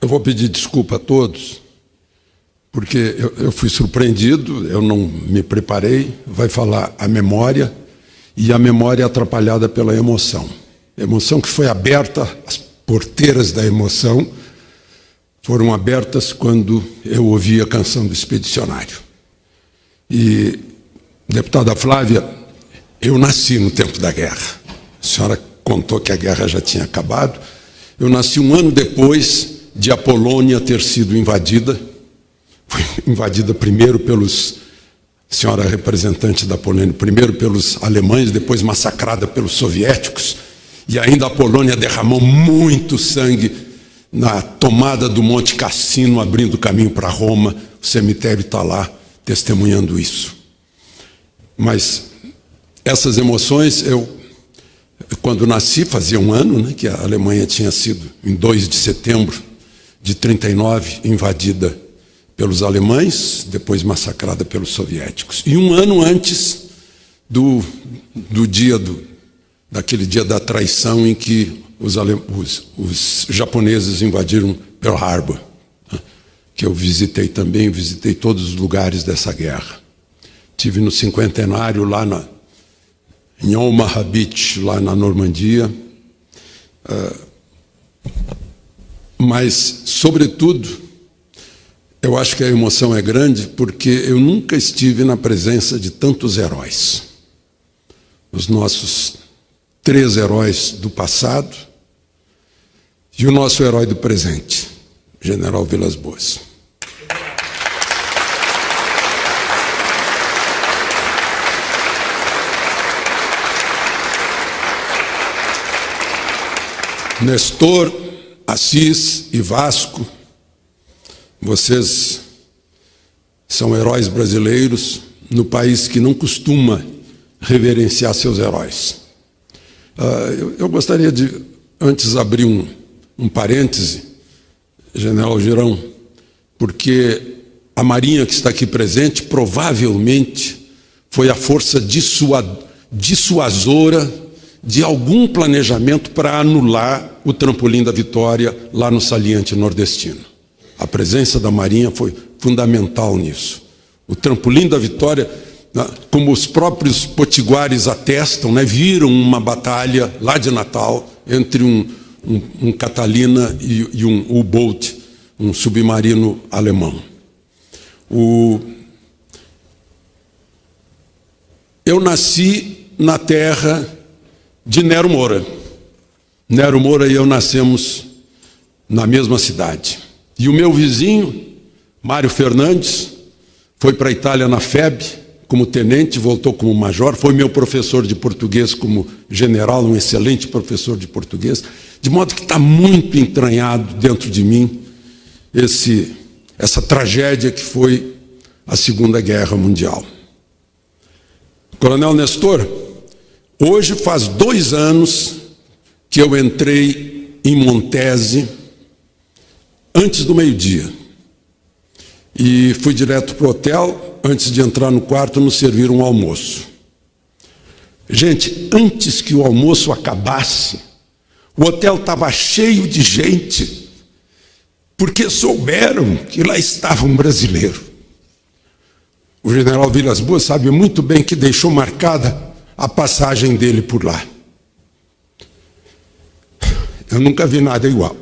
Eu vou pedir desculpa a todos, porque eu fui surpreendido, eu não me preparei. Vai falar a memória, e a memória é atrapalhada pela emoção. Emoção que foi aberta, as porteiras da emoção foram abertas quando eu ouvi a canção do Expedicionário. E, deputada Flávia, eu nasci no tempo da guerra. A senhora contou que a guerra já tinha acabado. Eu nasci um ano depois de a Polônia ter sido invadida. Foi invadida primeiro pelos, senhora representante da Polônia, primeiro pelos alemães, depois massacrada pelos soviéticos, e ainda a Polônia derramou muito sangue na tomada do Monte Cassino, abrindo caminho para Roma. O cemitério está lá testemunhando isso. Mas essas emoções, quando nasci, fazia um ano, né, que a Alemanha tinha sido, em 2 de setembro de 1939, invadida pelos alemães, depois massacrada pelos soviéticos. E um ano antes daquele dia da traição em que os japoneses invadiram Pearl Harbor, né, que eu visitei também, visitei todos os lugares dessa guerra. Estive no cinquentenário lá em Omaha Beach, lá na Normandia. Mas, sobretudo, eu acho que a emoção é grande porque eu nunca estive na presença de tantos heróis. Os nossos 3 heróis do passado e o nosso herói do presente, General Vilas Boas. Nestor, Assis e Vasco, vocês são heróis brasileiros no país que não costuma reverenciar seus heróis. Eu gostaria de, antes, abrir um parêntese, General Girão, porque a Marinha que está aqui presente provavelmente foi a força dissuasora de algum planejamento para anular o trampolim da vitória lá no Saliente Nordestino. A presença da Marinha foi fundamental nisso. O trampolim da vitória, como os próprios potiguares atestam, né, viram uma batalha lá de Natal entre um Catalina e um U-Boat, um submarino alemão. Eu nasci na terra de Nero Moura. Nero Moura e eu nascemos na mesma cidade. E o meu vizinho, Mário Fernandes, foi para a Itália na FEB como tenente, voltou como major, foi meu professor de português como general, um excelente professor de português, de modo que está muito entranhado dentro de mim essa tragédia que foi a Segunda Guerra Mundial. Coronel Nestor, hoje faz 2 anos que eu entrei em Montese antes do meio-dia e fui direto para o hotel. Antes de entrar no quarto, nos serviram um almoço. Gente, antes que o almoço acabasse, o hotel estava cheio de gente, porque souberam que lá estava um brasileiro. O general Vilas Boas sabe muito bem que deixou marcada a passagem dele por lá. Eu nunca vi nada igual.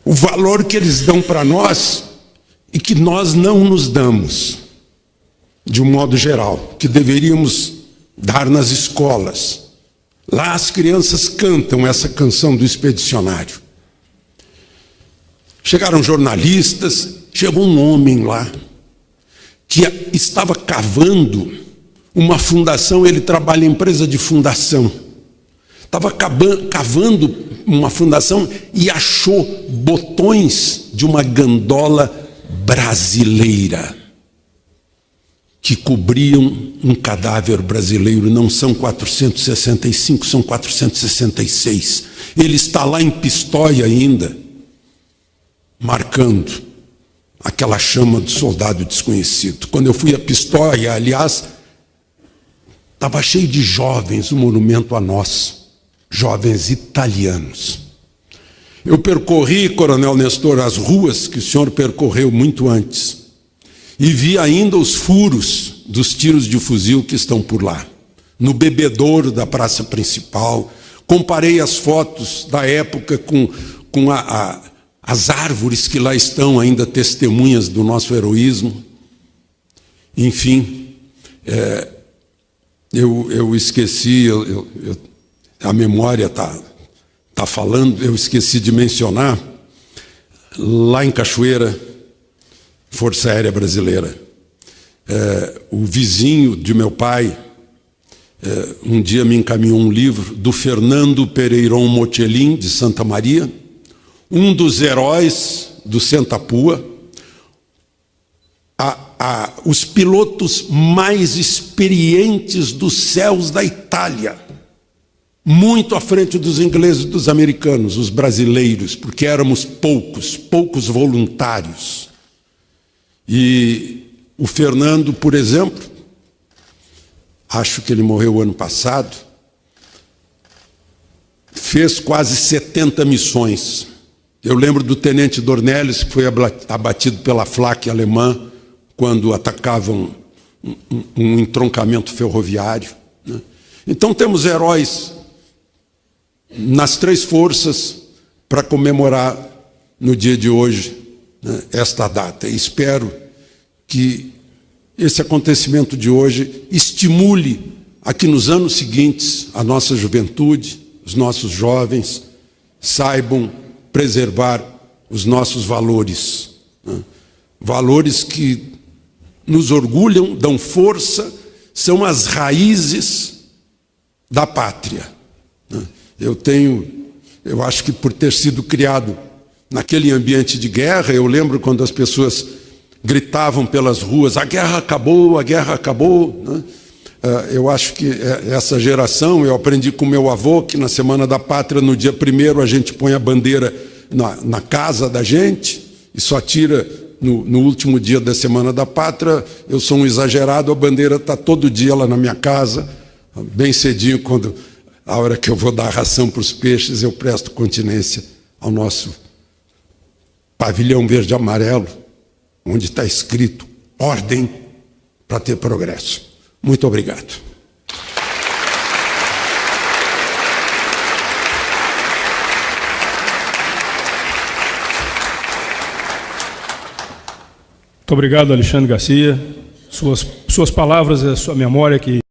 O valor que eles dão para nós e que nós não nos damos, de um modo geral, que deveríamos dar nas escolas. Lá as crianças cantam essa canção do Expedicionário. Chegaram jornalistas, chegou um homem lá, que estava cavando uma fundação, ele trabalha em empresa de fundação. Estava cavando uma fundação e achou botões de uma gandola brasileira que cobriam um cadáver brasileiro. Não são 465, são 466. Ele está lá em Pistoia ainda, marcando aquela chama do soldado desconhecido. Quando eu fui a Pistoia, aliás, estava cheio de jovens, um monumento a nós, jovens italianos. Eu percorri, Coronel Nestor, as ruas que o senhor percorreu muito antes e vi ainda os furos dos tiros de fuzil que estão por lá, no bebedouro da praça principal. Comparei as fotos da época com as árvores que lá estão, ainda testemunhas do nosso heroísmo. Enfim, eu esqueci, a memória está falando, eu esqueci de mencionar, lá em Cachoeira, Força Aérea Brasileira, o vizinho de meu pai, um dia me encaminhou um livro do Fernando Pereiron Motelin, de Santa Maria, um dos heróis do Sentapua, os pilotos mais experientes dos céus da Itália, muito à frente dos ingleses e dos americanos, os brasileiros, porque éramos poucos voluntários. E o Fernando, por exemplo, acho que ele morreu ano passado, fez quase 70 missões. Eu lembro do tenente Dornelles, que foi abatido pela Flak alemã quando atacavam um entroncamento ferroviário, né? Então temos heróis nas 3 forças para comemorar no dia de hoje, né, esta data. E espero que esse acontecimento de hoje estimule a que nos anos seguintes a nossa juventude, os nossos jovens, saibam preservar os nossos valores, né? Valores que nos orgulham, dão força, são as raízes da pátria, né? Eu acho que por ter sido criado naquele ambiente de guerra, eu lembro quando as pessoas gritavam pelas ruas, a guerra acabou, né? Eu acho que essa geração, eu aprendi com meu avô que na Semana da Pátria, no dia 1º, a gente põe a bandeira na casa da gente e só tira no último dia da Semana da Pátria. Eu sou um exagerado, a bandeira está todo dia lá na minha casa, bem cedinho, quando a hora que eu vou dar ração para os peixes, eu presto continência ao nosso pavilhão verde e amarelo, onde está escrito ordem para ter progresso. Muito obrigado. Muito obrigado, Alexandre Garcia. Suas palavras e a sua memória que